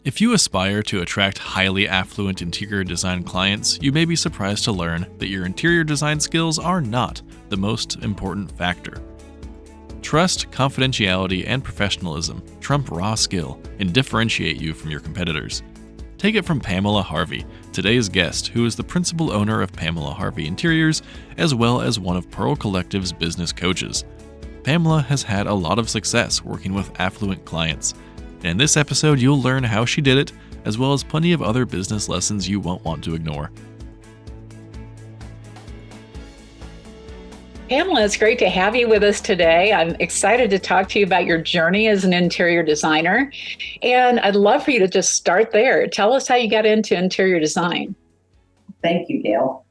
If you aspire to attract highly affluent interior design clients, you may be surprised to learn that your interior design skills are not the most important factor. Trust, confidentiality, and professionalism trump raw skill and differentiate you from your competitors. Take it from Pamela Harvey, today's guest, who is the principal owner of Pamela Harvey Interiors, as well as one of Pearl Collective's business coaches. Pamela has had a lot of success working with affluent clients. And in this episode, you'll learn how she did it, as well as plenty of other business lessons you won't want to ignore. Pamela, it's great to have you with us today. I'm excited to talk to you about your journey as an interior designer. And I'd love for you to just start there. Tell us how you got into interior design. Thank you, Gail.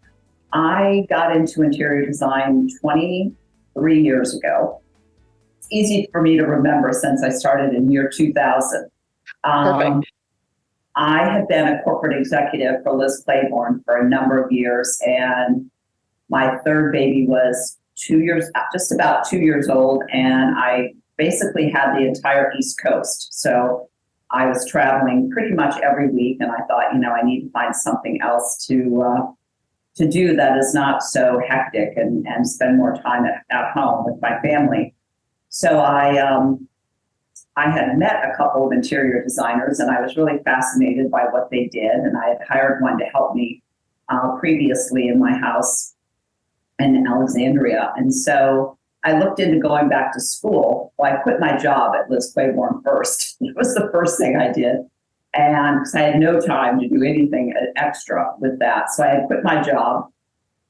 I got into interior design 23 years ago. It's easy for me to remember since I started in year 2000. Perfect. I had been a corporate executive for Liz Claiborne for a number of years, and my third baby was just about 2 years old, and I basically had the entire East Coast. So I was traveling pretty much every week, and I thought, I need to find something else to do that is not so hectic and spend more time at home with my family. So I had met a couple of interior designers, and I was really fascinated by what they did. And I had hired one to help me previously in my house in Alexandria. And so I looked into going back to school. Well, I quit my job at Liz Claiborne first. It was the first thing I did. And because I had no time to do anything extra with that. So I had quit my job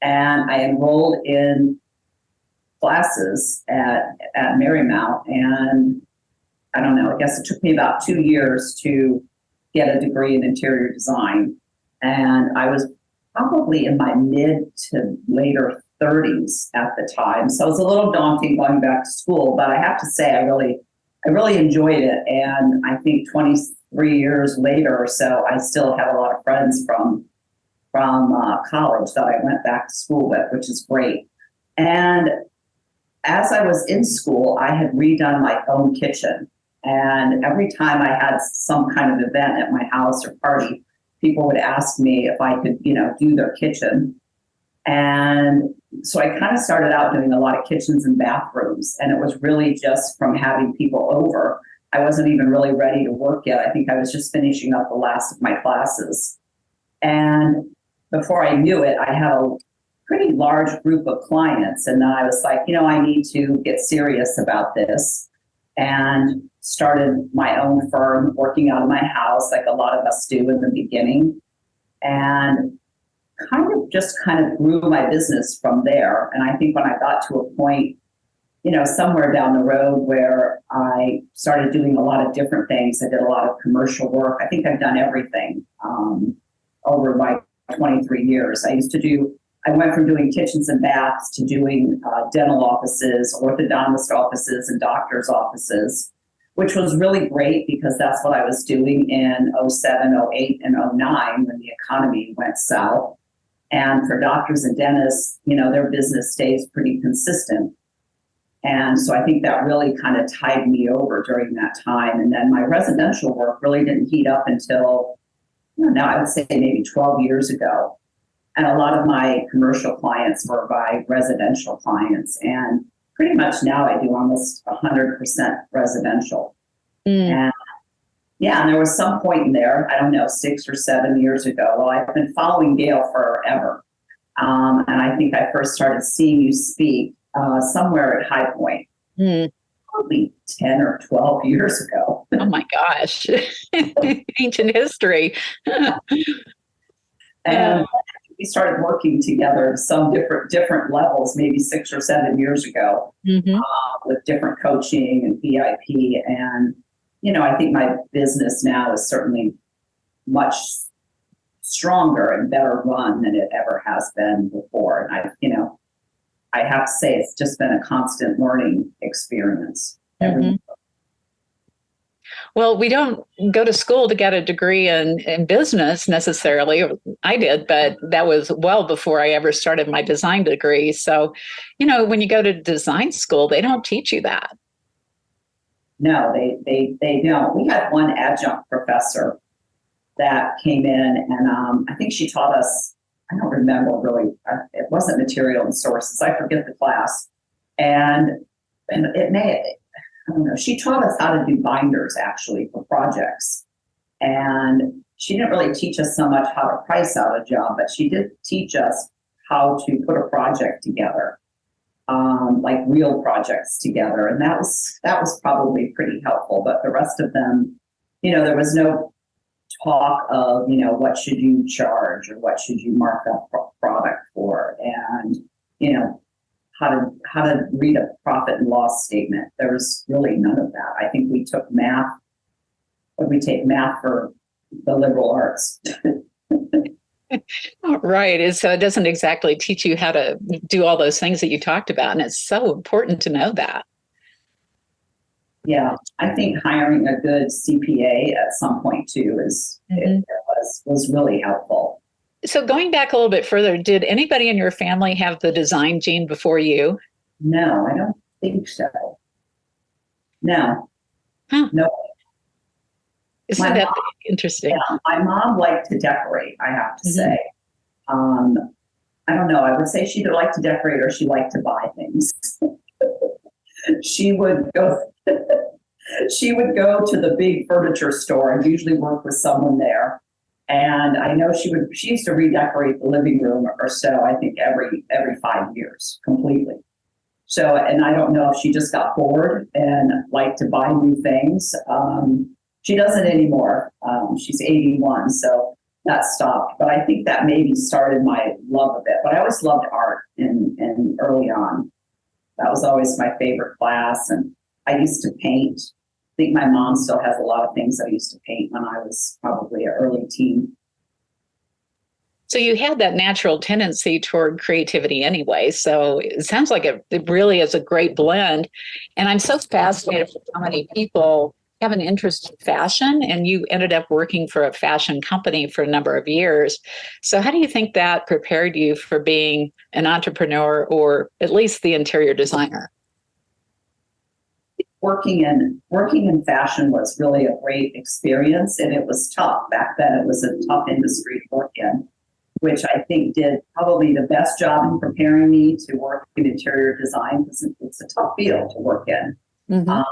and I enrolled in classes at Marymount. And I don't know, I guess it took me about 2 years to get a degree in interior design. And I was probably in my mid to later 30s at the time. So it was a little daunting going back to school, but I have to say I really enjoyed it. And I think 23 years later or so, I still have a lot of friends from college that I went back to school with, which is great. And as I was in school, I had redone my own kitchen. And every time I had some kind of event at my house or party, people would ask me if I could, do their kitchen. And so I kind of started out doing a lot of kitchens and bathrooms. And it was really just from having people over. I wasn't even really ready to work yet. I think I was just finishing up the last of my classes. And before I knew it, I had a pretty large group of clients. And then I was like, I need to get serious about this. And started my own firm working out of my house, like a lot of us do in the beginning. And kind of grew my business from there. And I think when I got to a point, somewhere down the road where I started doing a lot of different things, I did a lot of commercial work. I think I've done everything over my 23 years. I went from doing kitchens and baths to doing dental offices, orthodontist offices, and doctor's offices, which was really great because that's what I was doing in 07, 08, and 09 when the economy went south. And for doctors and dentists, their business stays pretty consistent. And so I think that really kind of tied me over during that time. And then my residential work really didn't heat up until, now I would say maybe 12 years ago. And a lot of my commercial clients were by residential clients. And pretty much now I do almost 100% residential. And and there was some point in there, I don't know, 6 or 7 years ago. Well, I've been following Gail forever. And I think I first started seeing you speak somewhere at High Point, probably 10 or 12 years ago. Oh my gosh, ancient history. And we started working together some different levels, maybe 6 or 7 years ago, with different coaching and VIP. And, I think my business now is certainly much stronger and better run than it ever has been before. And I have to say it's just been a constant learning experience. Well, we don't go to school to get a degree in business necessarily. I did, but that was well before I ever started my design degree. So, when you go to design school, they don't teach you that. No, they don't. We had one adjunct professor that came in, and I think she taught us, I don't remember really, it wasn't material and sources, I forget the class. And it may, I don't know, she taught us how to do binders actually for projects. And she didn't really teach us so much how to price out a job, but she did teach us how to put a project together, like real projects together. And that was probably pretty helpful. But the rest of them, there was no talk of, what should you charge or what should you mark up product for, and, how to read a profit and loss statement. There was really none of that. I think we took math, but we take math for the liberal arts. Right. And so it doesn't exactly teach you how to do all those things that you talked about. And it's so important to know that. Yeah, I think hiring a good CPA at some point too was really helpful. So going back a little bit further, did anybody in your family have the design gene before you? No, I don't think so. No. Huh. No. Isn't that interesting? Yeah, my mom liked to decorate, I have to say. I don't know. I would say she either liked to decorate or she liked to buy things. She would go to the big furniture store and usually work with someone there. And I know she used to redecorate the living room or so, I think every 5 years completely. So, and I don't know if she just got bored and liked to buy new things. She doesn't anymore. She's 81, so that stopped. But I think that maybe started my love of it. But I always loved art and early on. That was always my favorite class. And I used to paint. I think my mom still has a lot of things I used to paint when I was probably an early teen. So you had that natural tendency toward creativity anyway. So it sounds like it really is a great blend. And I'm so fascinated with how many people have an interest in fashion, and you ended up working for a fashion company for a number of years. So how do you think that prepared you for being an entrepreneur, or at least the interior designer? Working in fashion was really a great experience, and it was tough. Back then, it was a tough industry to work in, which I think did probably the best job in preparing me to work in interior design, because it's a tough field to work in. Mm-hmm.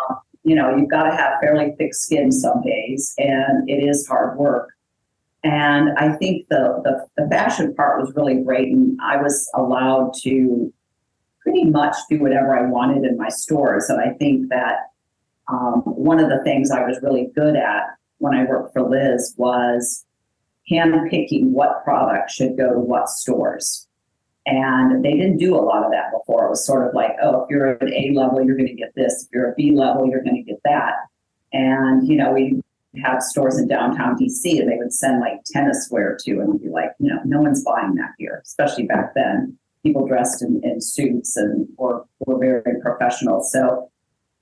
You've got to have fairly thick skin some days, and it is hard work. And I think the fashion part was really great, and I was allowed to pretty much do whatever I wanted in my stores. And I think that one of the things I was really good at when I worked for Liz was handpicking what product should go to what stores. And they didn't do a lot of that before. It was sort of like, oh, if you're at A level, you're going to get this. If you're at B level, you're going to get that. And, we had stores in downtown DC, and they would send like tennis wear to, and we'd be like, no one's buying that here, especially back then. People dressed in suits and were very professional. So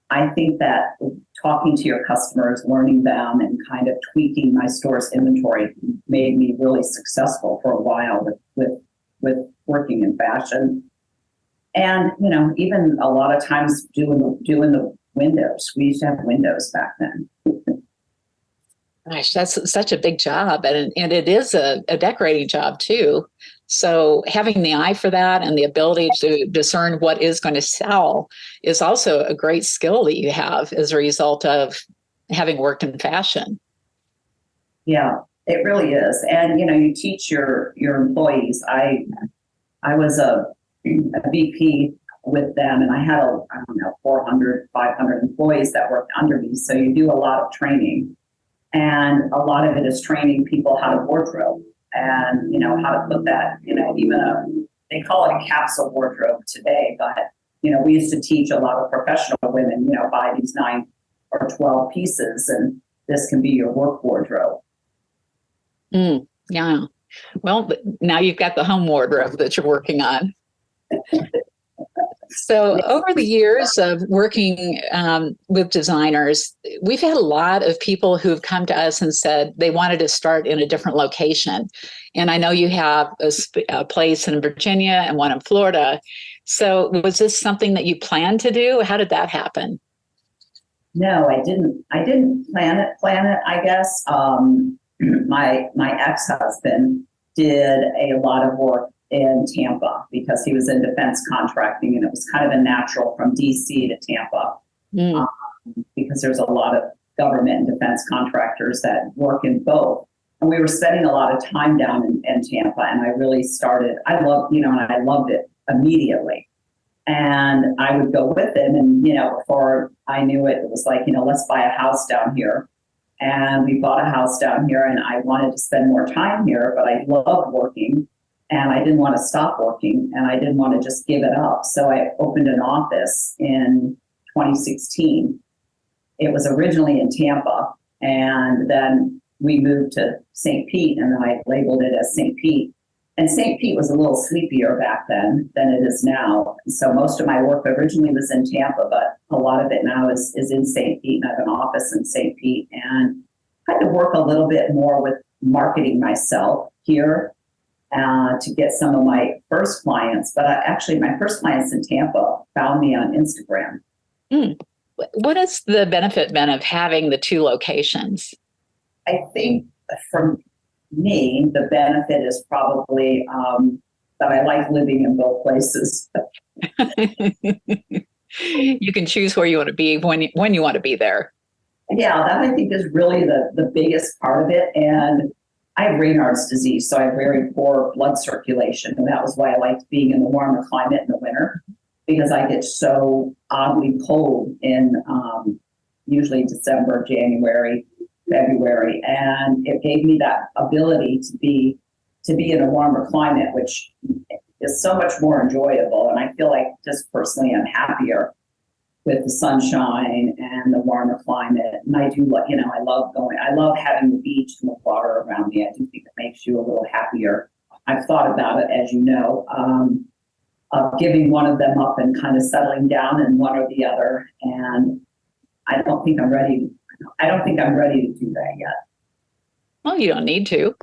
I think that talking to your customers, learning them, and kind of tweaking my store's inventory made me really successful for a while with working in fashion. And, even a lot of times doing the windows. We used to have windows back then. Gosh, that's such a big job. And it is a decorating job too. So having the eye for that and the ability to discern what is going to sell is also a great skill that you have as a result of having worked in fashion. Yeah, it really is. And, you teach your employees. I was a VP with them, and I had 400, 500 employees that worked under me. So you do a lot of training, and a lot of it is training people how to wardrobe and, how to put that, even they call it a capsule wardrobe today, but, we used to teach a lot of professional women, buy these 9 or 12 pieces, and this can be your work wardrobe. Yeah. Well, now you've got the home wardrobe that you're working on. So over the years of working with designers, we've had a lot of people who've come to us and said they wanted to start in a different location. And I know you have a place in Virginia and one in Florida. So was this something that you planned to do? How did that happen? No, I didn't plan it, I guess. my ex-husband did a lot of work in Tampa because he was in defense contracting, and it was kind of a natural from DC to Tampa because there's a lot of government and defense contractors that work in both. And we were spending a lot of time down in Tampa, and I really I loved it immediately. And I would go with him, and, before I knew it, it was like, let's buy a house down here. And we bought a house down here, and I wanted to spend more time here, but I loved working, and I didn't want to stop working, and I didn't want to just give it up. So I opened an office in 2016. It was originally in Tampa, and then we moved to St. Pete, and then I labeled it as St. Pete. And St. Pete was a little sleepier back then than it is now. So most of my work originally was in Tampa, but a lot of it now is in St. Pete, and I have an office in St. Pete. And I had to work a little bit more with marketing myself here to get some of my first clients. But my first clients in Tampa found me on Instagram. What has the benefit been of having the two locations? I think from me, the benefit is probably that I like living in both places. You can choose where you want to be when you want to be there. Yeah, that I think is really the biggest part of it. And I have Raynaud's disease, so I have very poor blood circulation. And that was why I liked being in the warmer climate in the winter, because I get so oddly cold in usually December, January, February, and it gave me that ability to be in a warmer climate, which is so much more enjoyable. And I feel like just personally, I'm happier with the sunshine and the warmer climate. And I do, I love having the beach and the water around me. I do think it makes you a little happier. I've thought about it, as you know, of giving one of them up and kind of settling down in one or the other. And I don't think I'm ready to do that yet. Well, you don't need to.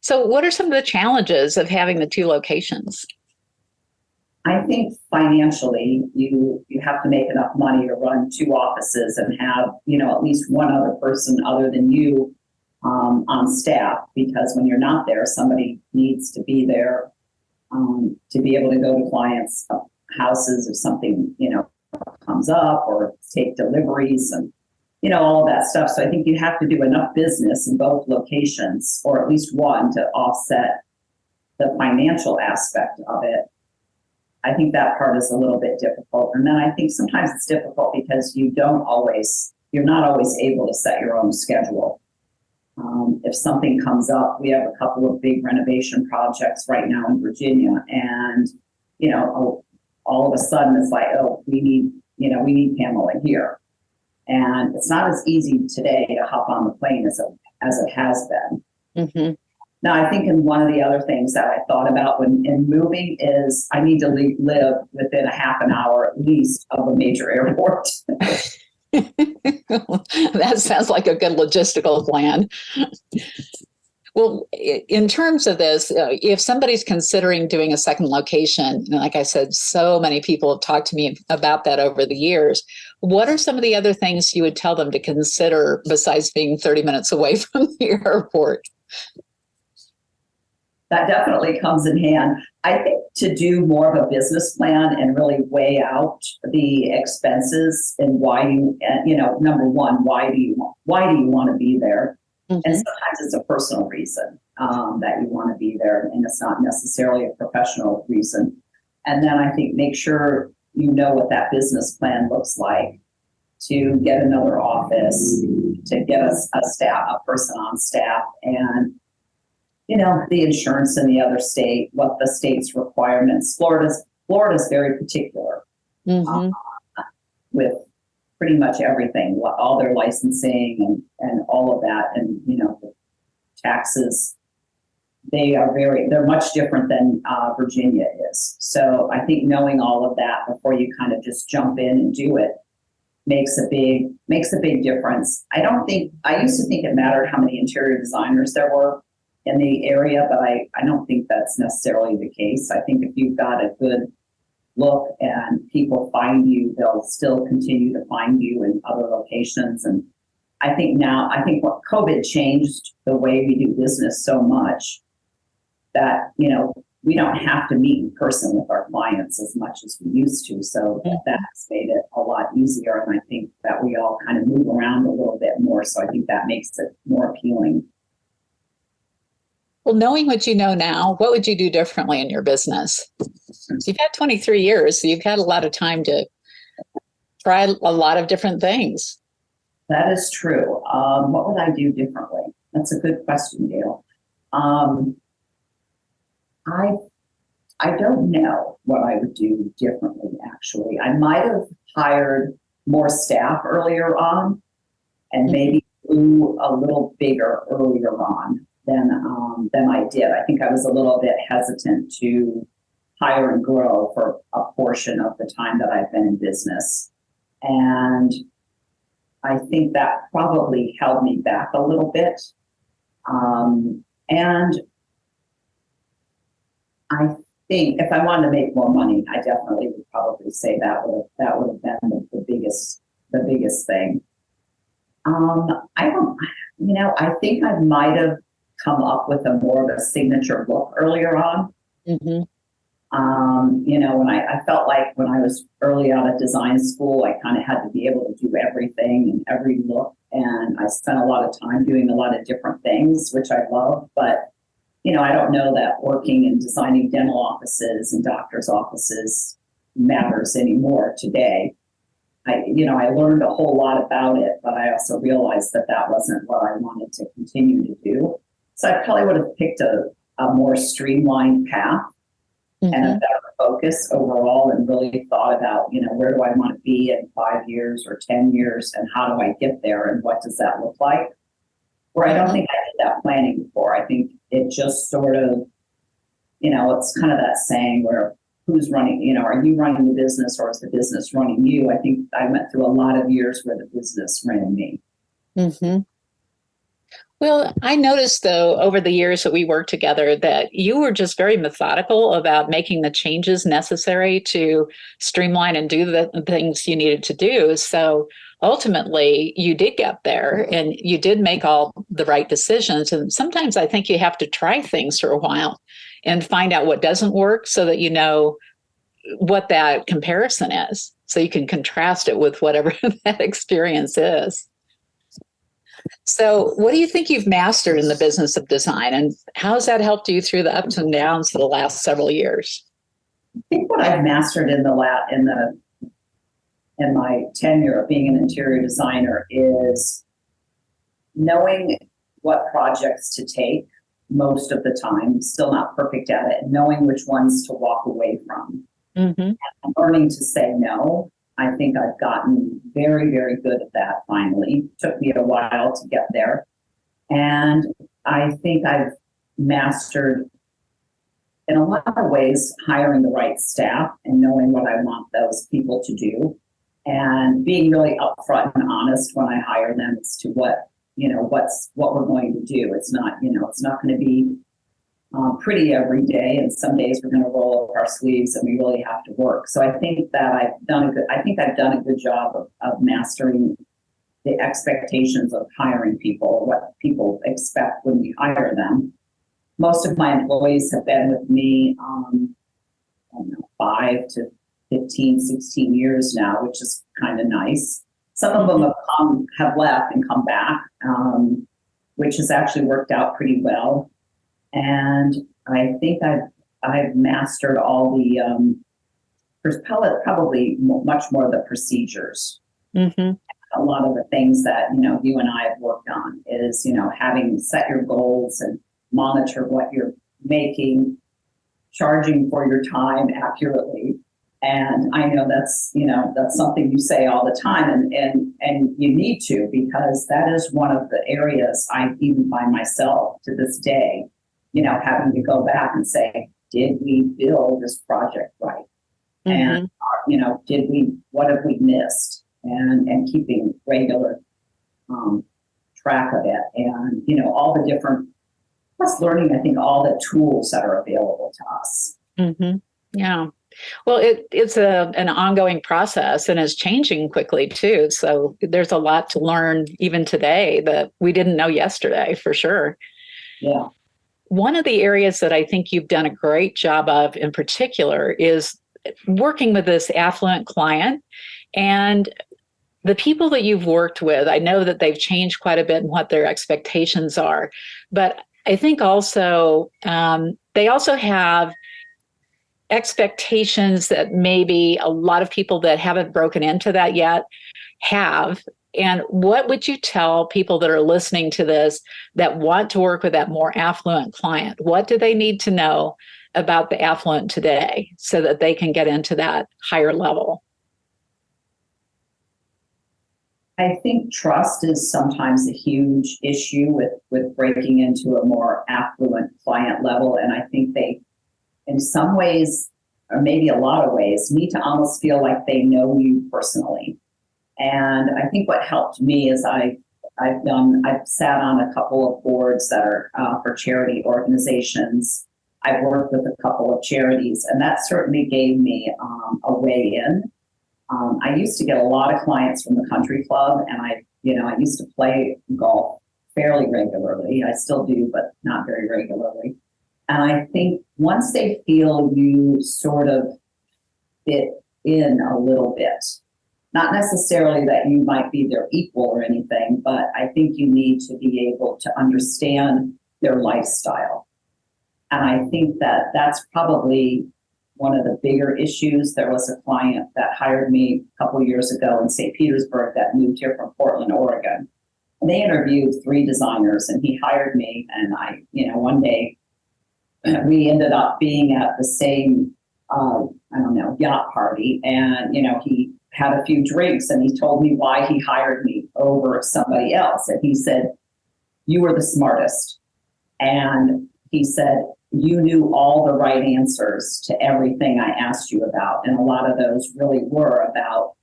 So what are some of the challenges of having the two locations? I think financially, you have to make enough money to run two offices and have, at least one other person other than you on staff, because when you're not there, somebody needs to be there to be able to go to clients' houses if something, comes up, or take deliveries and all of that stuff. So I think you have to do enough business in both locations, or at least one, to offset the financial aspect of it. I think that part is a little bit difficult. And then I think sometimes it's difficult because you're not always able to set your own schedule. If something comes up, we have a couple of big renovation projects right now in Virginia, and, all of a sudden it's like, oh, we need Pamela here. And it's not as easy today to hop on the plane as it has been. Mm-hmm. Now, I think one of the other things that I thought about in moving is I need to live within a half an hour at least of a major airport. That sounds like a good logistical plan. Well, in terms of this, if somebody's considering doing a second location, like I said, so many people have talked to me about that over the years. What are some of the other things you would tell them to consider besides being 30 minutes away from the airport? That definitely comes in hand. I think to do more of a business plan and really weigh out the expenses and why number one, why do you want to be there? Mm-hmm. And sometimes it's a personal reason that you want to be there, and it's not necessarily a professional reason. And then I think make sure you know what that business plan looks like to get another office, to get a person on staff, and the insurance in the other state, what the state's requirements. Florida's very particular with pretty much everything, all their licensing and all of that, and the taxes. They're much different than Virginia is. So I think knowing all of that before you kind of just jump in and do it makes a big difference. I used to think it mattered how many interior designers there were in the area, but I don't think that's necessarily the case. I think if you've got a good look and people find you, they'll still continue to find you in other locations. And I think what COVID changed the way we do business so much that, we don't have to meet in person with our clients as much as we used to. So that's made it a lot easier. And I think that we all kind of move around a little bit more. So I think that makes it more appealing. Well, knowing what you know now, what would you do differently in your business? You've had 23 years, so you've had a lot of time to try a lot of different things. That is true. What would I do differently? That's a good question, Gail. I don't know what I would do differently, actually. I might have hired more staff earlier on and maybe grew a little bigger earlier on than I did. I think I was a little bit hesitant to hire and grow for a portion of the time that I've been in business. And I think that probably held me back a little bit. And I think if I wanted to make more money, I definitely would probably say that would have been the biggest thing. I think I might have come up with a more of a signature look earlier on. Mm-hmm. When I felt like when I was early out of design school, I kind of had to be able to do everything and every look. And I spent a lot of time doing a lot of different things, which I love. But, I don't know that working and designing dental offices and doctors' offices matters anymore today. I learned a whole lot about it, but I also realized that wasn't what I wanted to continue to do. So I probably would have picked a more streamlined path and a better focus overall, and really thought about, where do I want to be in 5 years or 10 years, and how do I get there, and what does that look like? Where I don't think I did that planning before. I think it just sort of, it's kind of that saying where who's running, are you running the business or is the business running you? I think I went through a lot of years where the business ran me. Mm-hmm. Well, I noticed, though, over the years that we worked together, that you were just very methodical about making the changes necessary to streamline and do the things you needed to do. So ultimately, you did get there and you did make all the right decisions. And sometimes I think you have to try things for a while and find out what doesn't work so that you know what that comparison is, so you can contrast it with whatever that experience is. So what do you think you've mastered in the business of design, and how has that helped you through the ups and downs for the last several years? I think what I've mastered in my tenure of being an interior designer is knowing what projects to take most of the time, still not perfect at it, and knowing which ones to walk away from. Mm-hmm. And learning to say no. I think I've gotten very, very good at that finally. It took me a while to get there. And I think I've mastered, in a lot of ways, hiring the right staff and knowing what I want those people to do, and being really upfront and honest when I hire them as to what we're going to do. It's not going to be pretty every day, and some days we're going to roll up our sleeves and we really have to work. So I think that I've done a good job of mastering the expectations of hiring people, what people expect when we hire them. Most of my employees have been with me 5 to 15, 16 years now, which is kind of nice. Some of them have left and come back, which has actually worked out pretty well. And I think I've mastered all the probably much more of the procedures. Mm-hmm. A lot of the things that you and I have worked on is having set your goals and monitor what you're making, charging for your time accurately. And I know that's something you say all the time, and you need to, because that is one of the areas I even find myself to this day, having to go back and say, did we build this project right? Mm-hmm. And, what have we missed? And keeping regular track of it. And, all the different, plus learning, I think, all the tools that are available to us. Mm-hmm. Yeah. Well, it's an ongoing process and is changing quickly too. So there's a lot to learn even today that we didn't know yesterday, for sure. Yeah. One of the areas that I think you've done a great job of in particular is working with this affluent client. And the people that you've worked with, I know that they've changed quite a bit in what their expectations are. But I think also they also have expectations that maybe a lot of people that haven't broken into that yet have. And what would you tell people that are listening to this that want to work with that more affluent client? What do they need to know about the affluent today so that they can get into that higher level? I think trust is sometimes a huge issue with breaking into a more affluent client level. And I think they, in some ways, or maybe a lot of ways, need to almost feel like they know you personally. And I think what helped me is I've sat on a couple of boards that are for charity organizations. I've worked with a couple of charities, and that certainly gave me a way in. I used to get a lot of clients from the country club, and I used to play golf fairly regularly. I still do, but not very regularly. And I think once they feel you sort of fit in a little bit, not necessarily that you might be their equal or anything, but I think you need to be able to understand their lifestyle. And I think that that's probably one of the bigger issues. There was a client that hired me a couple of years ago in St. Petersburg that moved here from Portland, Oregon. And they interviewed 3 designers, and he hired me. And one day we ended up being at the same, yacht party. And, he had a few drinks, and he told me why he hired me over somebody else. And he said, "You were the smartest." And he said, "You knew all the right answers to everything I asked you about." And a lot of those really were about,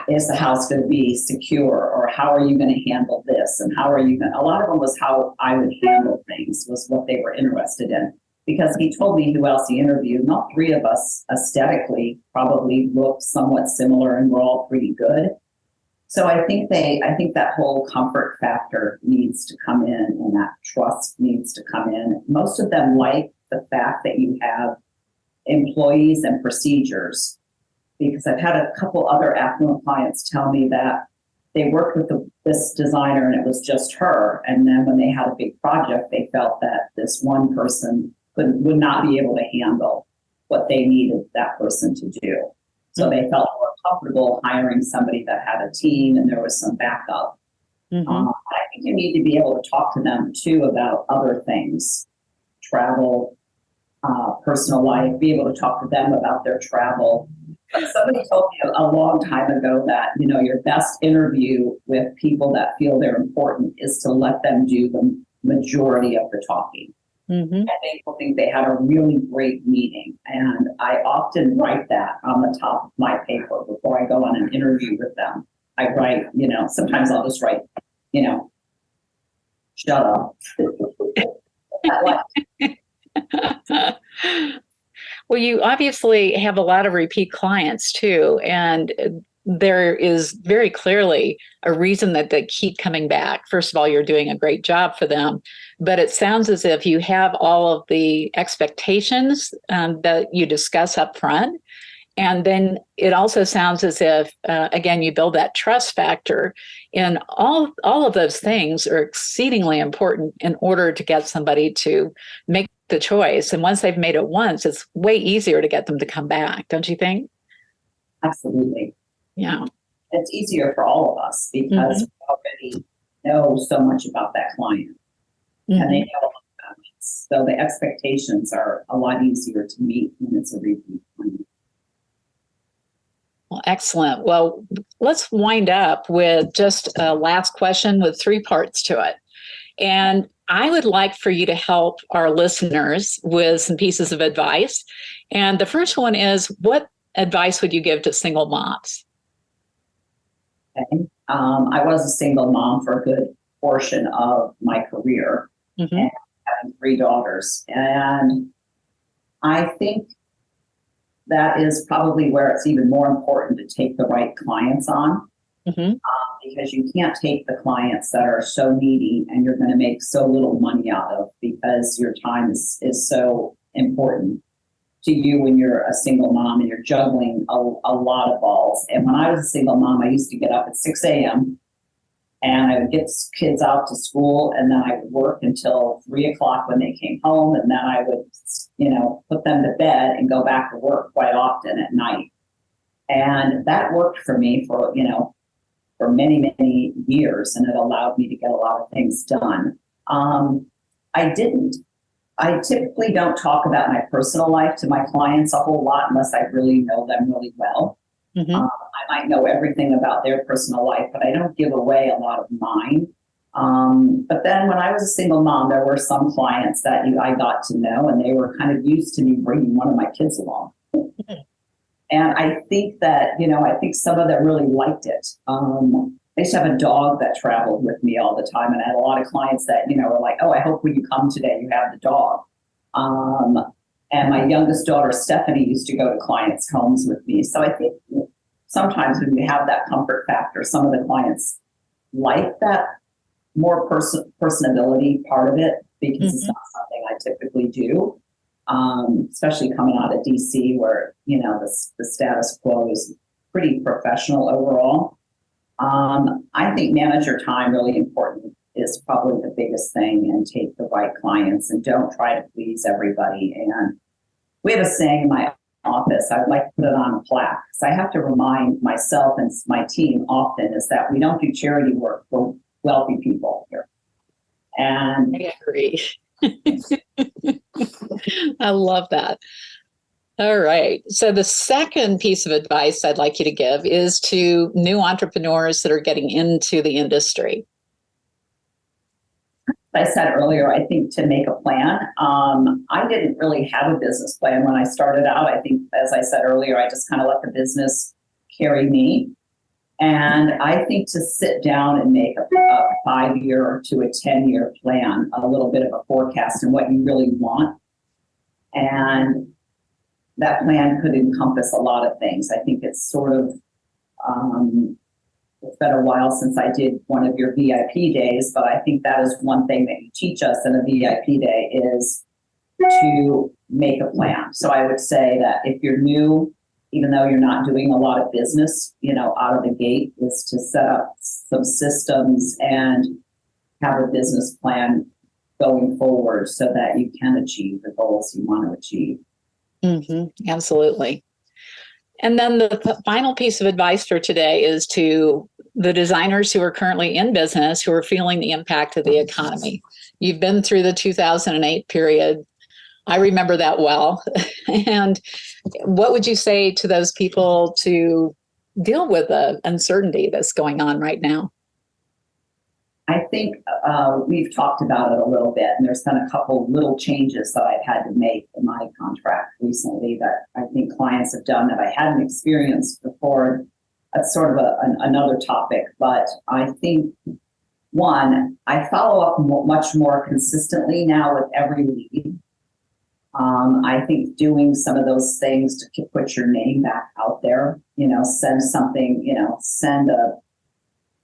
is the house going to be secure, or how are you going to handle this? And how are you going to, a lot of them was how I would handle things was what they were interested in. Because he told me who else he interviewed, and all 3 of us aesthetically probably looked somewhat similar, and we're all pretty good. So I think that whole comfort factor needs to come in, and that trust needs to come in. Most of them like the fact that you have employees and procedures, because I've had a couple other affluent clients tell me that they worked with this designer and it was just her. And then when they had a big project, they felt that this one person would not be able to handle what they needed that person to do. So they felt more comfortable hiring somebody that had a team and there was some backup. Mm-hmm. I think you need to be able to talk to them too about other things, travel, personal life, be able to talk to them about their travel. Somebody told me a long time ago that, your best interview with people that feel they're important is to let them do the majority of the talking. Mm-hmm. And people think they had a really great meeting. And I often write that on the top of my paper before I go on an interview with them. I write, sometimes I'll just write, shut up. Well, you obviously have a lot of repeat clients too, and there is very clearly a reason that they keep coming back. First of all, you're doing a great job for them, but it sounds as if you have all of the expectations that you discuss up front. And then it also sounds as if, again, you build that trust factor. And all of those things are exceedingly important in order to get somebody to make the choice. And once they've made it once, it's way easier to get them to come back, don't you think? Absolutely. Yeah. It's easier for all of us because we already know so much about that client and they know about it. So the expectations are a lot easier to meet when it's a repeat client. Well, excellent. Well, let's wind up with just a last question with 3 parts to it. And I would like for you to help our listeners with some pieces of advice. And the first one is, what advice would you give to single moms? Okay. I was a single mom for a good portion of my career and having 3 daughters. And I think that is probably where it's even more important to take the right clients on, because you can't take the clients that are so needy and you're going to make so little money out of, because your time is so important to you when you're a single mom and you're juggling a lot of balls. And when I was a single mom, I used to get up at 6 a.m. and I would get kids out to school, and then I would work until 3 o'clock when they came home. And then I would, put them to bed and go back to work quite often at night. And that worked for me for many, many years. And it allowed me to get a lot of things done. I typically don't talk about my personal life to my clients a whole lot unless I really know them really well. I might know everything about their personal life, but I don't give away a lot of mine. But then when I was a single mom, there were some clients that I got to know, and they were kind of used to me bringing one of my kids along. And I think that, I think some of them really liked it. I used to have a dog that traveled with me all the time, and I had a lot of clients that, were like, oh, I hope when you come today, you have the dog. And my youngest daughter, Stephanie, used to go to clients' homes with me. So I think sometimes when you have that comfort factor, some of the clients like that more personability part of it, because it's not something I typically do, especially coming out of DC where, the status quo is pretty professional overall. I think manage your time really important is probably the biggest thing, and take the right clients and don't try to please everybody. And we have a saying in my office, I would like to put it on a plaque, because I have to remind myself and my team often, is that we don't do charity work for wealthy people here. And I agree. I love that. All right. So the second piece of advice I'd like you to give is to new entrepreneurs that are getting into the industry. I said earlier, I think to make a plan. I didn't really have a business plan when I started out. I think, as I said earlier, I just kind of let the business carry me. And I think to sit down and make a 5-year to a 10-year plan, a little bit of a forecast and what you really want. And that plan could encompass a lot of things. I think it's sort of, it's been a while since I did one of your VIP days, but I think that is one thing that you teach us in a VIP day, is to make a plan. So I would say that if you're new, even though you're not doing a lot of business, out of the gate, is to set up some systems and have a business plan going forward so that you can achieve the goals you want to achieve. Absolutely. And then the final piece of advice for today is to the designers who are currently in business, who are feeling the impact of the economy. You've been through the 2008 period. I remember that well. And what would you say to those people to deal with the uncertainty that's going on right now? I think we've talked about it a little bit, and there's been a couple little changes that I've had to make in my contract recently that I think clients have done that I hadn't experienced before. That's sort of another topic, but I think, one, I follow up much more consistently now with every lead. I think doing some of those things to put your name back out there, send something, send a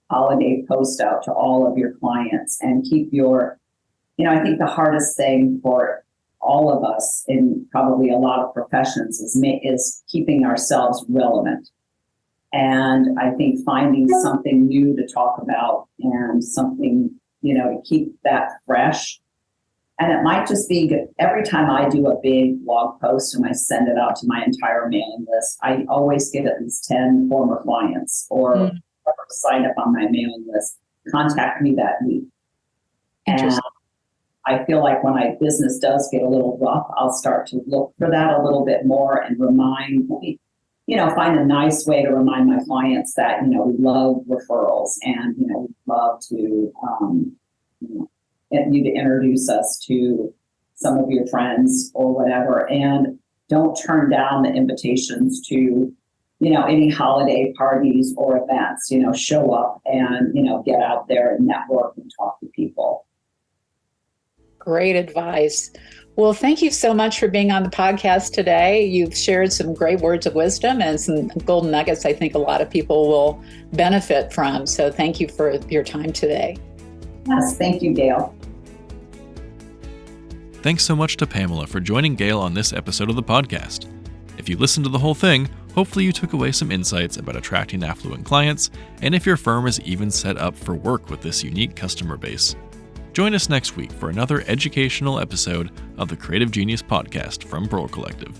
holiday post out to all of your clients, and keep your, I think the hardest thing for all of us in probably a lot of professions is keeping ourselves relevant. And I think finding something new to talk about and something, to keep that fresh. And it might just be every time I do a big blog post and I send it out to my entire mailing list, I always get at least 10 former clients or sign up on my mailing list, contact me that week. And I feel like when my business does get a little rough, I'll start to look for that a little bit more and find a nice way to remind my clients that, we love referrals and, we love to, you to introduce us to some of your friends or whatever, and don't turn down the invitations to, any holiday parties or events, show up and, get out there and network and talk to people. Great advice. Well, thank you so much for being on the podcast today. You've shared some great words of wisdom and some golden nuggets I think a lot of people will benefit from. So thank you for your time today. Yes, thank you, Gail. Thanks so much to Pamela for joining Gail on this episode of the podcast. If you listened to the whole thing, hopefully you took away some insights about attracting affluent clients and if your firm is even set up for work with this unique customer base. Join us next week for another educational episode of the Creative Genius Podcast from Pearl Collective.